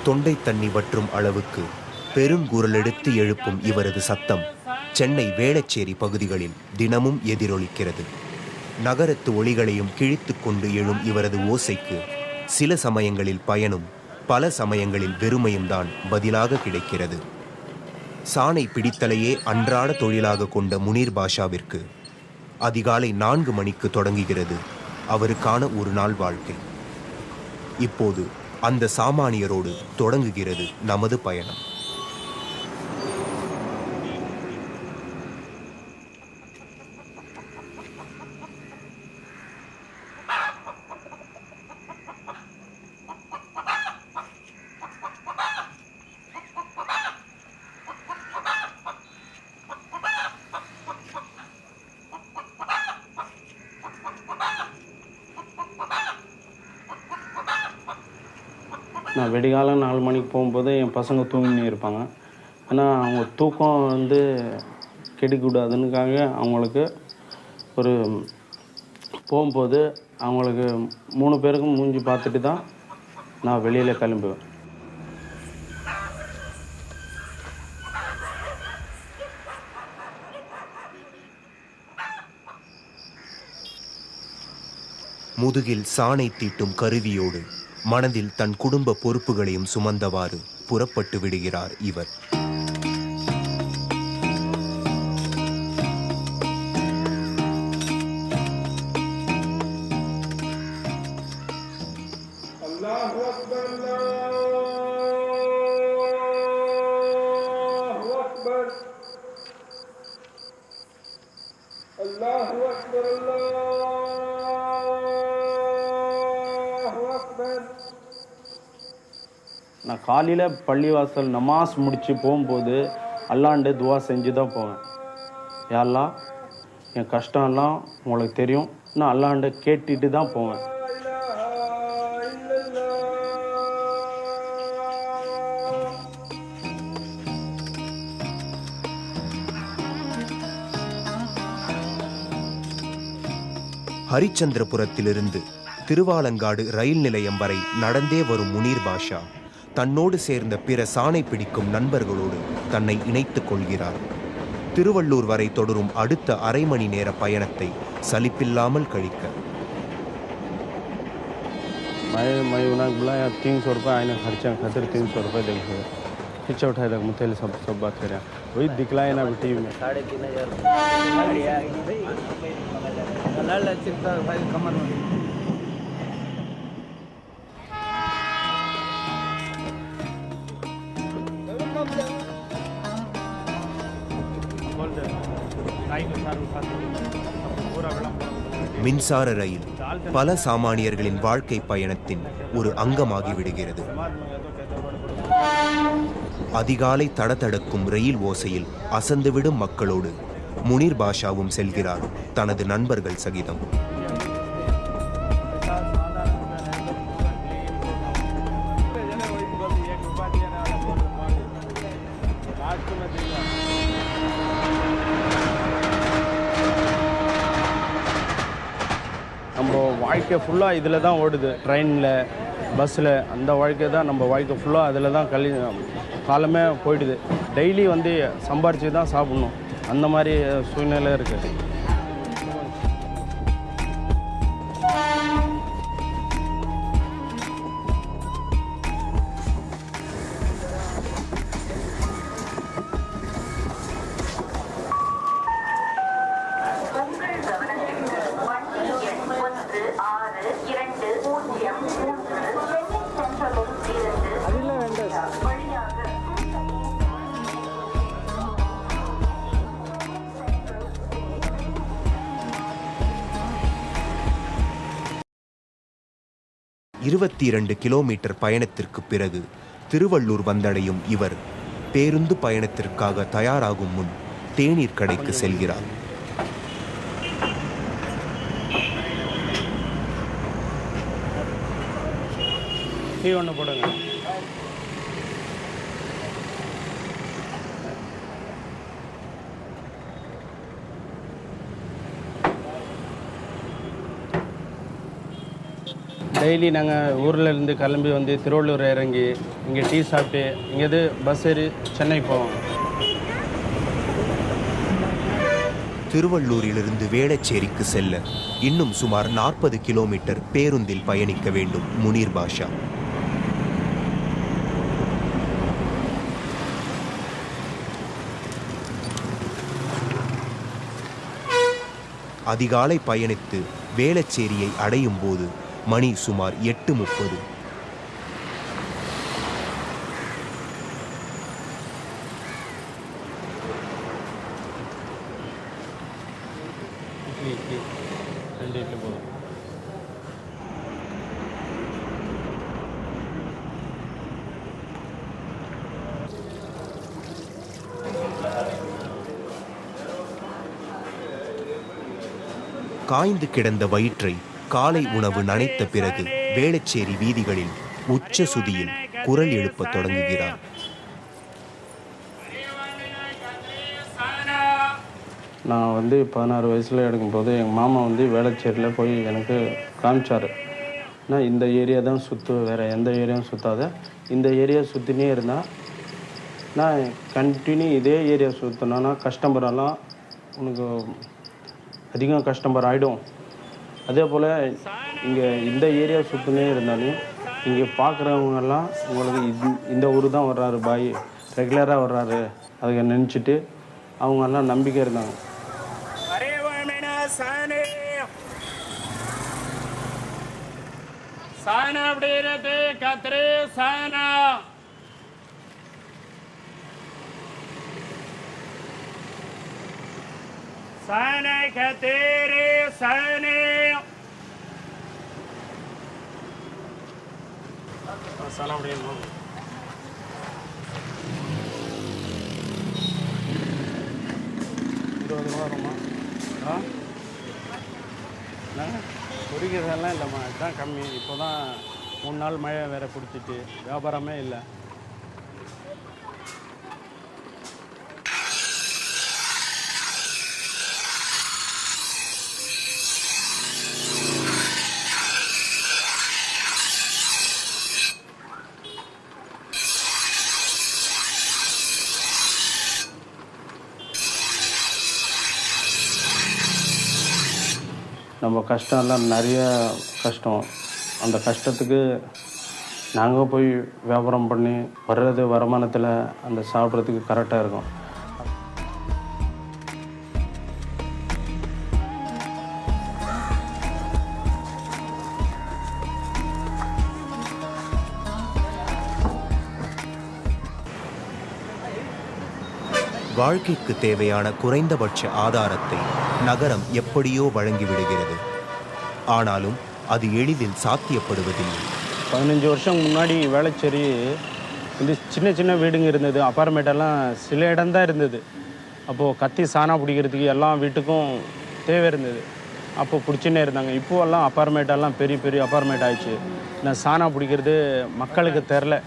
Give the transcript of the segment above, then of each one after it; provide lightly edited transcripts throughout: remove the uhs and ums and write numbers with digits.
தொண்டை தண்ணி வற்றும் அளவுக்கு பெருங்குரலெடுத்து எழுப்பும் இவரது சத்தம் சென்னை வேளச்சேரி பகுதிகளில் தினமும் எதிரொலிக்கிறது. நகரத்து ஒளிகளையும் கிழித்து கொண்டு எழும் இவரது ஓசைக்கு சில சமயங்களில் பயனும் பல சமயங்களில் வெறுமையும் தான் பதிலாக கிடைக்கிறது. சாணை பிடித்தலையே அன்றாட தொழிலாக கொண்ட முனீர் பாஷாவிற்கு அதிகாலை 4 மணிக்கு தொடங்குகிறது அவருக்கான ஒரு நாள் வாழ்க்கை. இப்போது அந்த சாமானியரோடு தொடங்குகிறது நமது பயணம். நான் வெடிகாலம் 4 மணிக்கு போகும்போது என் பசங்க தூங்கினே இருப்பாங்க. ஏன்னா அவங்க தூக்கம் கெடுக்கூடாதுன்னுக்காக அவங்களுக்கு ஒரு போகும்போது அவங்களுக்கு 3 பேருக்கும் மூஞ்சி பார்த்துட்டு தான் நான் வெளியில் கிளம்புவேன். முதுகில் சாணை தீட்டும் கருவியோடு மனதில் தன் குடும்ப பொறுப்புகளையும் சுமந்தவாறு புறப்பட்டு விடுகிறார் இவர். நான் காலையில் பள்ளிவாசல் நமாஸ் முடித்து போகும்போது அல்லாண்டு துவா செஞ்சு தான் போவேன். யா அல்லாஹ், என் கஷ்டம்லாம் உங்களுக்கு தெரியும், நான் அல்லாண்டு கேட்டுட்டு தான் போவேன். ஹரிச்சந்திரபுரத்திலிருந்து திருவாலங்காடு ரயில் நிலையம் வரை நடந்தே வரும் முனீர் பாஷா தன்னோடு சேர்ந்த பிற சாணை பிடிக்கும் நண்பர்களோடு தன்னை இணைத்துக் கொள்கிறார். திருவள்ளூர் வரை தொடரும் அடுத்த அரை மணி நேர பயணத்தை சலிப்பில்லாமல் கழிக்க मैं उन्हें बुलाया 300 रुपये आने खर्चा खातिर 300 रुपये देंगे खींचा उठाए तक मुझे सब बात करें वही दिखलाए ना टीवी में 3,500 कमर में மின்சார ரயில் பல சாமானியர்களின் வாழ்க்கை பயணத்தின் ஒரு அங்கமாகிவிடுகிறது. அதிகாலை தடதடக்கும் ரயில் ஓசையில் அசந்துவிடும் மக்களோடு முனீர் பாஷாவும் செல்கிறார் தனது நண்பர்கள் சகிதம். நம்ம வாழ்க்கை ஃபுல்லாக இதில் தான் ஓடுது, ட்ரெயினில் பஸ்ஸில். அந்த வாழ்க்கை தான் நம்ம வாழ்க்கை ஃபுல்லாக அதில் தான் காலமே போயிடுது. டெய்லி சம்பாரித்து தான் சாப்பிட்ணும், அந்த மாதிரி சூழ்நிலை இருக்குது. இருபத்தி 2 கிலோமீட்டர் பயணத்திற்கு பிறகு திருவள்ளூர் வந்தடையும் இவர் பேருந்து பயணத்திற்காக தயாராகும் முன் தேநீர் கடைக்கு செல்கிறார். டீ ஒன்று போடுங்க. டெய்லி நாங்கள் ஊரில் இருந்து கிளம்பி வந்து திருவள்ளூர் இறங்கி இங்கே டீ சாப்பிட்டு இங்கேருந்து பஸ் ஏறி சென்னை போவோம். திருவள்ளூரிலிருந்து வேளச்சேரிக்கு செல்ல இன்னும் சுமார் 40 கிலோமீட்டர் பேருந்தில் பயணிக்க வேண்டும் முனீர் பாஷா. அதிகாலை பயணித்து வேளச்சேரியை அடையும் போது மணி சுமார் 8:30. காய்ந்து கிடந்த வயிற்றை காலை உணவு நனைத்த பிறகு வேளச்சேரி வீதிகளில் உச்ச சுதியில் குரல் எழுப்பத் தொடங்குகிறார். நான் வந்து 16 வயசில் எடுக்கும்போது எங்கள் மாமா வந்து வேளச்சேரியில் போய் எனக்கு காமிச்சார். நான் இந்த ஏரியா தான் சுற்று, வேறு எந்த ஏரியாவும் சுற்றாத, இந்த ஏரியா சுற்றினே இருந்தால் நான் கண்டினியூ இதே ஏரியா சுற்றினேன்னா கஸ்டமரெல்லாம் உனக்கு அதிகம் கஸ்டமர் ஆகிடும். அதே போல் இங்கே இந்த ஏரியா சுற்றினே இருந்தாலும் இங்கே பார்க்குறவங்கெல்லாம் உங்களுக்கு இந்த ஊர் தான் வர்றாரு பாய், ரெகுலராக வர்றாரு, அதை நினச்சிட்டு அவங்கெல்லாம் நம்பிக்கை இருந்தாங்க. साने खतेरे साने सलाम अलैकुम. குடிக்கிறதெல்லாம் இல்லைம்மா, இதுதான் கம்மி. இப்போ தான் 3 நாள் மழை வேறு பிடிச்சிட்டு வியாபாரமே இல்லை. நம்ம கஷ்டம்லாம் நிறைய கஷ்டம். அந்த கஷ்டத்துக்கு நாங்கள் போய் வியாபாரம் பண்ணி வர்றது வருமானத்தில் அந்த சாப்பிட்றதுக்கு கரெக்டாக இருக்கும். வாழ்க்கைக்கு தேவையான குறைந்தபட்ச ஆதாரத்தை நகரம் எப்படியோ வழங்கிவிடுகிறது. ஆனாலும் அது எளிதில் சாத்தியப்படுவதில்லை. 15 வருஷம் முன்னாடி வேளச்சேரி இந்த சின்ன சின்ன வீடுங்க இருந்தது, அப்பார்ட்மெண்ட்டெல்லாம் சில இடம்தான் இருந்தது. அப்போது கத்தி சாணம் பிடிக்கிறதுக்கு எல்லா வீட்டுக்கும் தேவை இருந்தது. அப்போ பிடிச்சின்னே இருந்தாங்க. இப்போவெல்லாம் அப்பார்ட்மெண்ட்டெல்லாம் பெரிய பெரிய அப்பார்ட்மெண்ட் ஆயிடுச்சு. நான் சாணம் பிடிக்கிறது மக்களுக்கு தெரில.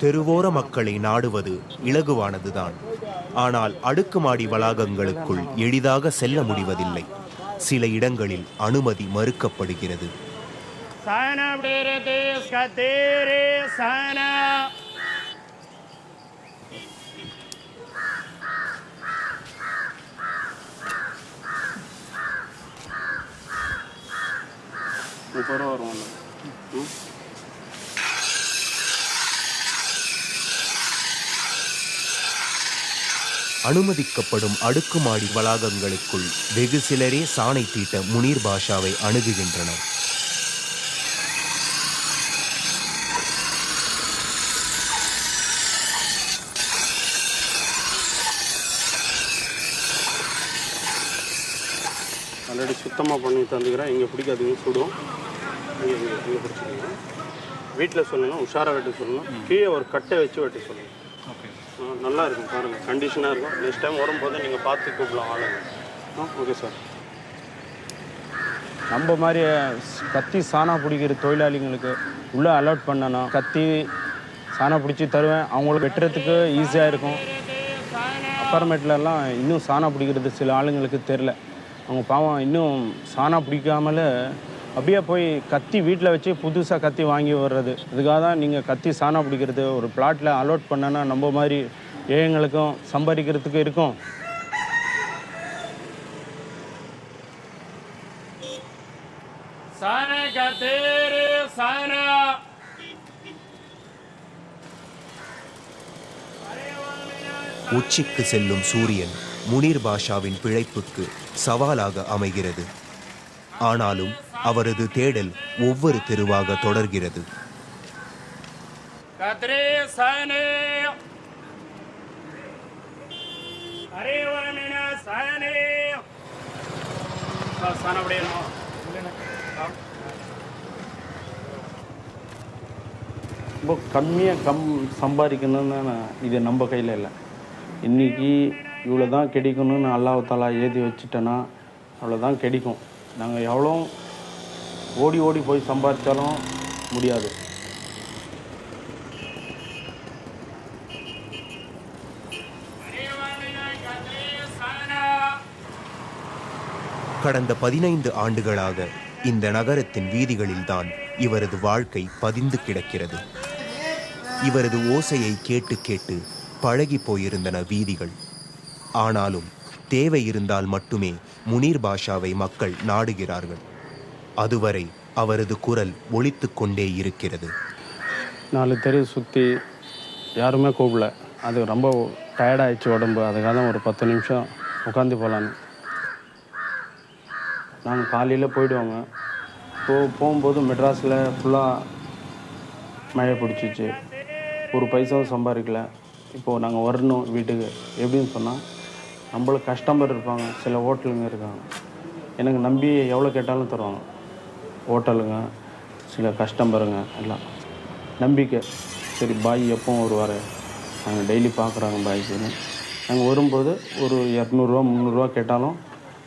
தெருவோர மக்களை நாடுவது இலகுவானதுதான். ஆனால் அடுக்குமாடி வளாகங்களுக்குள் எளிதாக செல்ல முடிவதில்லை. சில இடங்களில் அனுமதி மறுக்கப்படுகிறது. அனுமதிக்கப்படும் அடுக்குமாடி வளாகங்களுக்குள் வெகு சிலரே சாணை தீட்ட முனீர் பாஷாவை அணுகுகின்றனர். ஆல்ரெடி சுத்தமாக பண்ணி தந்துக்கிறேன். இங்கே பிடிக்காதுங்க, சுடும். இங்கே பிடிச்சிக்கோங்க. வீட்டில் சொல்லணும், உஷாராக வெட்ட சொல்லணும். கீழே ஒரு கட்டை வச்சு வெட்ட சொல்லணும். ஓகே, நல்லா இருக்கும் பாருங்கள், கண்டிஷனாக இருக்கும். நெக்ஸ்ட் டைம் வரும்போது நீங்கள் பார்த்து கூப்பிடலாம் ஆளுங்க. Okay sir. நம்ம மாதிரி கத்தி சாணா பிடிக்கிற தொழிலாளிங்களுக்கு உள்ளே அலோட் பண்ணணும். கத்தி சாணா பிடிச்சி தருவேன், அவங்களுக்கு வெட்டுறதுக்கு ஈஸியாக இருக்கும். அப்பார்ட்மெண்ட்லலாம் இன்னும் சாணா பிடிக்கிறது சில ஆளுங்களுக்கு தெரில. அவங்க பாவம் இன்னும் சாணா பிடிக்காமல் அப்படியே போய் கத்தி வீட்டில் வச்சு புதுசாக கத்தி வாங்கி வர்றது. இதுக்காக தான் நீங்கள் கத்தி சாணம் பிடிக்கிறது ஒரு பிளாட்டில் அலோட் பண்ணனா நம்ம மாதிரி ஏழைங்களுக்கும் சம்பாதிக்கிறதுக்கு இருக்கும். உச்சிக்கு செல்லும் சூரியன் முனீர் பாஷாவின் பிழைப்புக்கு சவாலாக அமைகிறது. ஆனாலும் அவரது தேடல் ஒவ்வொரு தெருவாக தொடர்கிறது. ரொம்ப கம்மியாக சம்பாதிக்கணும்னு இது நம்ம கையில் இல்லை. இன்றைக்கி இவ்வளோ தான் கிடைக்கணும்னு அல்லாஹ் தாலா ஏற்றி வச்சுட்டேன்னா அவ்வளோதான் கிடைக்கும். நாங்கள் எவ்வளோ ஓடி ஓடி போய் சம்பாதிச்சாலும் முடியாது. கடந்த 15 ஆண்டுகளாக இந்த நகரத்தின் வீதிகளில்தான் இவரது வாழ்க்கை பதிந்து கிடக்கிறது. இவரது ஓசையை கேட்டு கேட்டு பழகி போயிருந்தன வீதிகள். ஆனாலும் தேவை இருந்தால் மட்டுமே முனீர் பாஷாவை மக்கள் நாடுகிறார்கள். அதுவரை அவரது குரல் ஒலித்து கொண்டே இருக்கிறது. 4 தெரு சுற்றி யாருமே கூப்பிடல. அது ரொம்ப டயர்டாகிடுச்சு உடம்பு. அதுக்காக தான் ஒரு 10 நிமிஷம் உட்காந்து போகலான்னு. நாங்கள் காலையில் போயிடுவாங்க. போகும்போது மெட்ராஸில் ஃபுல்லாக மழை பிடிச்சிச்சு. ஒரு பைசாவும் சம்பாதிக்கல. இப்போது நாங்கள் வரணும் வீட்டுக்கு. எப்படின்னு சொன்னால் நம்மளுக்கு கஸ்டமர் இருப்பாங்க. சில ஹோட்டலுங்க இருக்காங்க, எனக்கு நம்பி எவ்வளோ கேட்டாலும் தருவாங்க. ஹோட்டலுங்க, சில கஸ்டமருங்க எல்லாம் நம்பிக்கை. சரி பாய் எப்பவும் வருவார், நாங்கள் டெய்லி பார்க்குறாங்க பாய்க்குன்னு. நாங்கள் வரும்போது ஒரு 200 300 கேட்டாலும்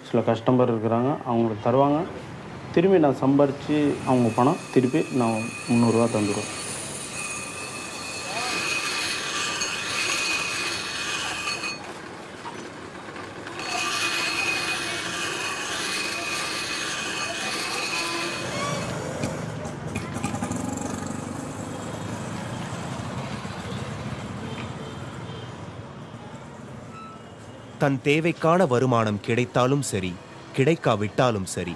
சில கஸ்டமர் இருக்கிறாங்க, அவங்களுக்கு தருவாங்க. திரும்பி நான் சம்பாரித்து அவங்க பணம் திருப்பி நான் 300 தந்துடுவேன். தன் தேவைக்கான வருமானம் கிடைத்தாலும் சரி, கிடைக்காவிட்டாலும் சரி,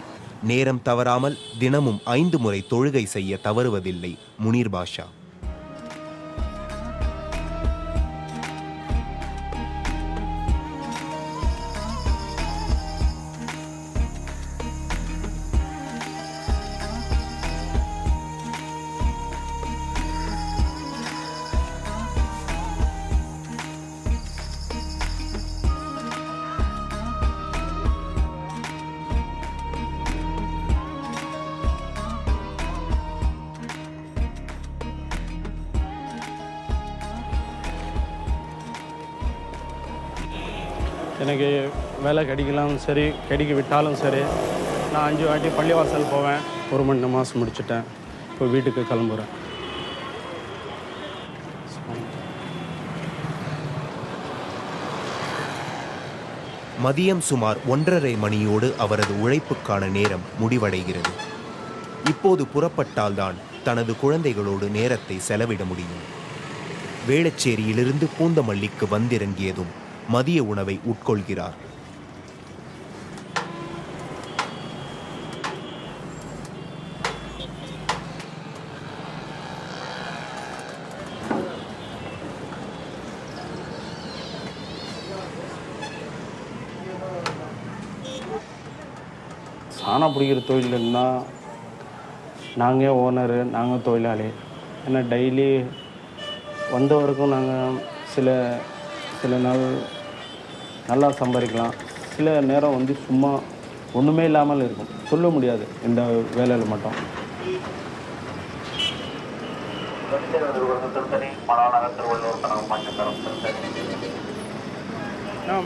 நேரம் தவறாமல் தினமும் 5 முறை தொழுகை செய்ய தவறுவதில்லை முனீர் பாஷா. எனக்கு வேலை கிடைக்கலாம் சரி, கிடைக்க விட்டாலும் சரி, நான் 5 வாட்டி பள்ளிவாசல் போவேன். 1 மணி நமாஸ் முடிச்சுட்டேன். இப்போ வீட்டுக்கு கிளம்புறேன். மதியம் சுமார் 1:30 மணியோடு அவரது உழைப்புக்கான நேரம் முடிவடைகிறது. இப்போது புறப்பட்டால்தான் தனது குழந்தைகளோடு நேரத்தை செலவிட முடியும். வேளச்சேரியிலிருந்து பூந்தமல்லிக்கு வந்திறங்கியதும் மதிய உணவை உட்கொள்கிறார். சாணம் பிடிக்கிற தொழில்னா நாங்கள் ஓனரு, நாங்கள் தொழிலாளி. ஏன்னா டெய்லி வந்தவருக்கும் நாங்கள் சில நாள் நல்லா சம்பாதிக்கலாம். சில நேரம் வந்து சும்மா ஒன்றுமே இல்லாமல் இருக்கும். சொல்ல முடியாது இந்த வேலையில் மட்டும்.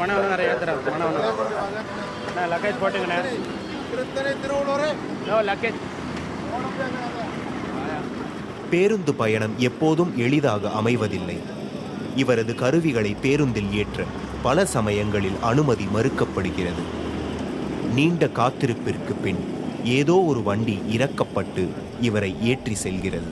மனம் நிறைய லக்கேஜ் போட்டுங்கண்ணே. லக்கேஜ். பேருந்து பயணம் எப்போதும் எளிதாக அமைவதில்லை. இவரது கருவிகளை பேருந்தில் ஏற்ற பல சமயங்களில் அனுமதி மறுக்கப்படுகிறது. நீண்ட காத்திருப்பிற்கு பின் ஏதோ ஒரு வண்டி இறக்கப்பட்டு இவரை ஏற்றி செல்கிறது.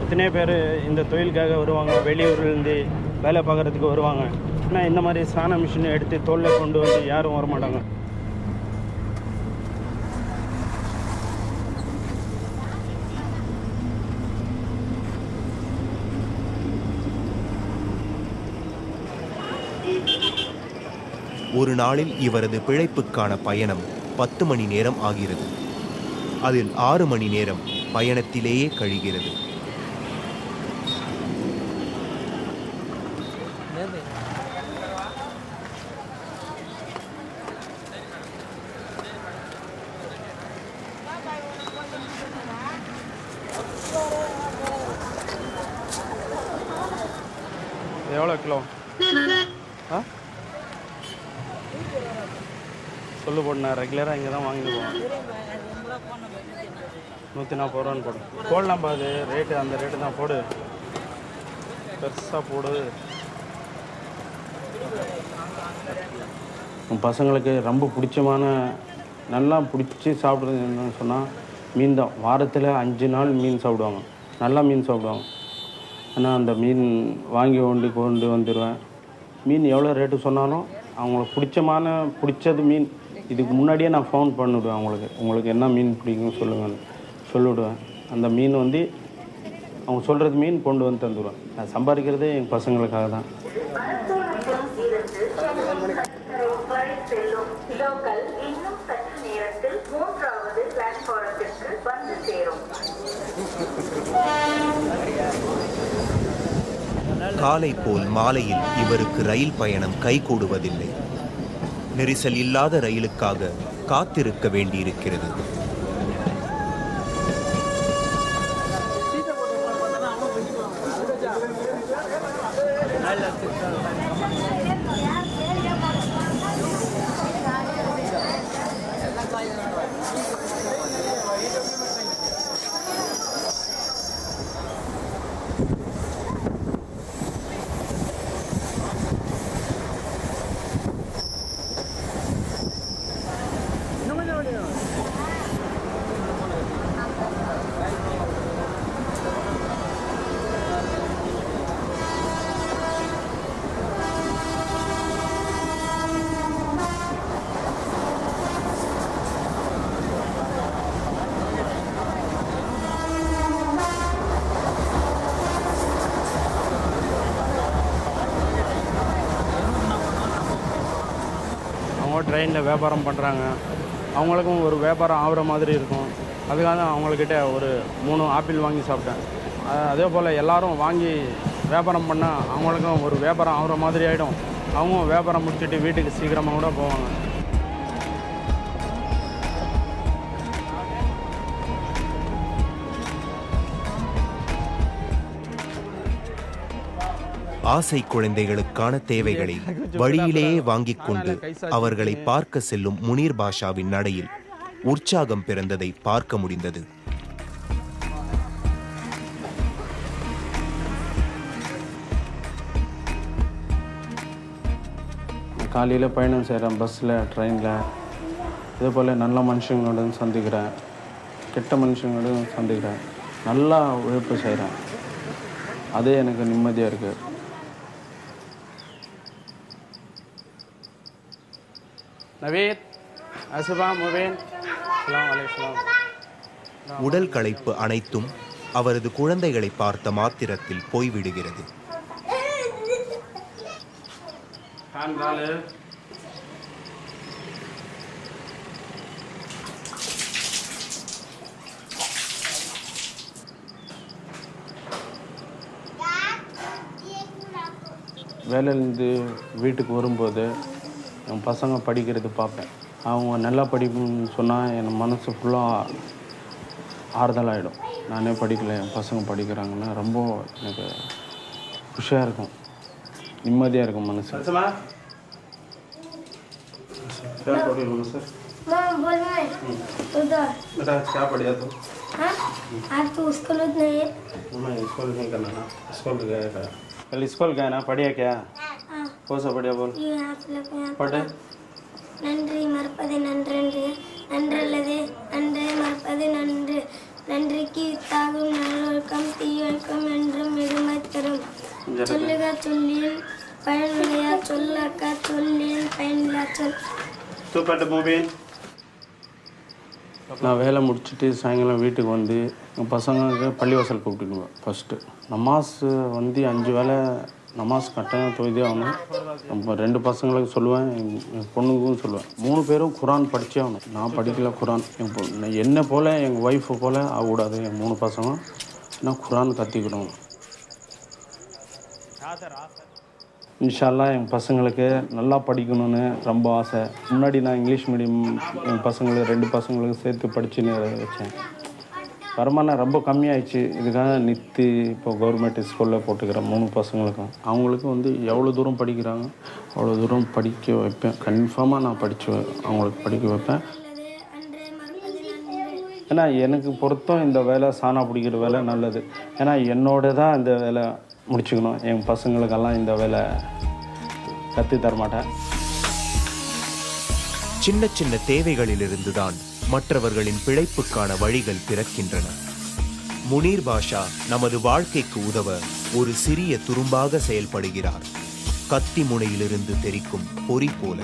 எத்தனை பேர் இந்த தொழிலுக்காக வருவாங்க, வெளியூர்லேருந்து வேலை பார்க்குறதுக்கு வருவாங்க. ஆனால் இந்த மாதிரி ஸ்நான மிஷினை எடுத்து தோளில் கொண்டு வந்து யாரும் வரமாட்டாங்க. ஒரு நாளில் இவரது பிழைப்புக்கான பயணம் 10 மணி நேரம் ஆகிறது. அதில் 6 மணி நேரம் பயணத்திலேயே கழிகிறது. எவ்வளோ கிலோ? சொல்லு போடு, நான் ரெகுலராக இங்கே தான் வாங்கிட்டு போவேன். 140 ரூபான்னு போடு. போடலாம்ப்பா, அது ரேட்டு அந்த ரேட்டு தான் போடு, பெருசாக போடு. உன் பசங்களுக்கு ரொம்ப பிடிச்சமான நல்லா பிடிச்சி சாப்பிட்றது என்னன்னு சொன்னால் மீன் தான். வாரத்தில் 5 நாள் மீன் சாப்பிடுவாங்க, நல்லா மீன் சாப்பிடுவாங்க. ஆனால் அந்த மீன் வாங்கி கொண்டு வந்துடுவேன். மீன் எவ்வளோ ரேட்டு சொன்னாலும் அவங்களுக்கு பிடிச்சது மீன் இதுக்கு முன்னாடியே நான் ஃபோன் பண்ணிவிடுவேன். உங்களுக்கு என்ன மீன் பிடிக்கும்னு சொல்லிவிடுவேன். அந்த மீன் வந்து அவங்க சொல்கிறது மீன் கொண்டு வந்து தந்துடுவேன். நான் சம்பாதிக்கிறதே எங்கள் பசங்களுக்காக தான். காலை போல் மாலையில் இவருக்கு ரயில் பயணம் கைகூடுவதில்லை. நெரிசல் இல்லாத ரயிலுக்காக காத்திருக்க வேண்டியிருக்கிறது. ட்ரெயினில் வியாபாரம் பண்ணுறாங்க, அவங்களுக்கும் ஒரு வியாபாரம் ஆகிற மாதிரி இருக்கும். அதுக்காக தான் அவங்கக்கிட்ட ஒரு 3 ஆப்பிள் வாங்கி சாப்பிட்டேன். அதே போல் எல்லோரும் வாங்கி வியாபாரம் பண்ணால் அவங்களுக்கும் ஒரு வியாபாரம் ஆகிற மாதிரி ஆகிடும். அவங்க வியாபாரம் முடிச்சுட்டு வீட்டுக்கு சீக்கிரமாக கூட போவாங்க. ஆசை குழந்தைகளுக்கான தேவைகளை வழியிலேயே வாங்கிக் கொண்டு அவர்களை பார்க்க செல்லும் முனீர் பாஷாவின் நடையில் உற்சாகம் பிறந்ததை பார்க்க முடிந்தது. காலையில் பயணம் செய்கிறேன், பஸ்ஸில், ட்ரெயினில். இதே போல் நல்ல மனுஷங்களோட சந்திக்கிறேன், கெட்ட மனுஷங்களோட சந்திக்கிறேன். நல்லா உழைப்பு செய்கிறேன், அதே எனக்கு நிம்மதியாக இருக்குது. நவீத், அசுபா, முபீன், அஸ்ஸலாமு அலைக்கும். உடல் களைப்பு அனைத்தும் அவரது குழந்தைகளை பார்த்த மாத்திரத்தில் போய்விடுகிறது. வேலையிலேருந்து வீட்டுக்கு வரும்போது என் பசங்க படிக்கிறது பார்ப்பேன். அவங்க நல்லா படிப்புன்னு சொன்னால் என் மனசு ஃபுல்லாக ஆறுதலாகிடும். நானே படிக்கலை, என் பசங்க படிக்கிறாங்கன்னா ரொம்ப எனக்கு குஷியாக இருக்கும், நிம்மதியாக இருக்கும் மனசு. சார் क्या पढ़ी लो सर? बेटा क्या पढ़िया तो आज तो स्कूल नहीं है। मैं स्कूल नहीं करना ना, स्कूल गया था कल, स्कूल गया ना, पढ़िया क्या? कौन सा पढ़िया बोल? ये आप लोग यहाँ पढ़े நன்றி மறப்பது நன்றன்று நன்றல்லது நன்றே மறப்பது நன்று நன்றிக்கு தாகும் நல்லொழுக்கம் தீயொழுக்கம் என்றும் எதுமை தரும் சொல்லுக சொல்லின் பயனுடைய சொல்லக்க சொல்லின் பயனில்லா சொல். தூப்பட்ட மூவி. நான் வேலை முடிச்சுட்டு சாயங்காலம் வீட்டுக்கு வந்து எங்கள் பசங்களுக்கு பள்ளிவாசல் கூப்பிட்டுக்குவேன். ஃபஸ்ட்டு நமாஸ் வந்து 5 வேளை நமாஸ் கட்டாயம் தொழுதே ஆகணும். நம்ம 2 பசங்களுக்கு சொல்லுவேன், என் பொண்ணுக்கும் சொல்லுவேன். 3 பேரும் குரான் படித்தே ஆகணும். நான் படிக்கல குரான். என்னை போல் எங்கள் ஒய்ஃபை போல் ஆகக்கூடாது என் 3 பசங்களும். நான் குரான் கற்றுக்கணும். இன்ஷால்லா என் பசங்களுக்கு நல்லா படிக்கணும்னு ரொம்ப ஆசை. முன்னாடி நான் இங்கிலீஷ் மீடியம் என் பசங்களுக்கு 2 பசங்களுக்கு சேர்த்து படிச்சுன்னு வச்சேன். வருமானம் ரொம்ப கம்மியாயிடுச்சு. இதுக்காக நித்து இப்போ கவர்மெண்ட் ஸ்கூலில் போட்டுக்கிறேன் 3 பசங்களுக்கும். அவங்களுக்கு வந்து எவ்வளோ தூரம் படிக்கிறாங்க அவ்வளோ தூரம் படிக்க வைப்பேன். கன்ஃபார்மாக நான் அவங்களுக்கு படிக்க வைப்பேன். ஏன்னா எனக்கு பொறுத்தும் இந்த வேலை சாணா பிடிக்கிற வேலை நல்லது. ஏன்னா என்னோட தான் இந்த வேலை முடிச்சுக்கணும். என் பசங்களுக்கெல்லாம் இந்த வேலை கற்று தரமாட்டேன். சின்ன சின்ன தேவைகளிலிருந்துதான் மற்றவர்களின் பிழைப்புக்கான வழிகள் பிறக்கின்றன. முனீர் பாஷா நமது வாழ்க்கைக்கு உதவ ஒரு சிறிய துரும்பாக செயல்படுகிறார். கத்தி முனையிலிருந்து தெரிக்கும் பொறி போல.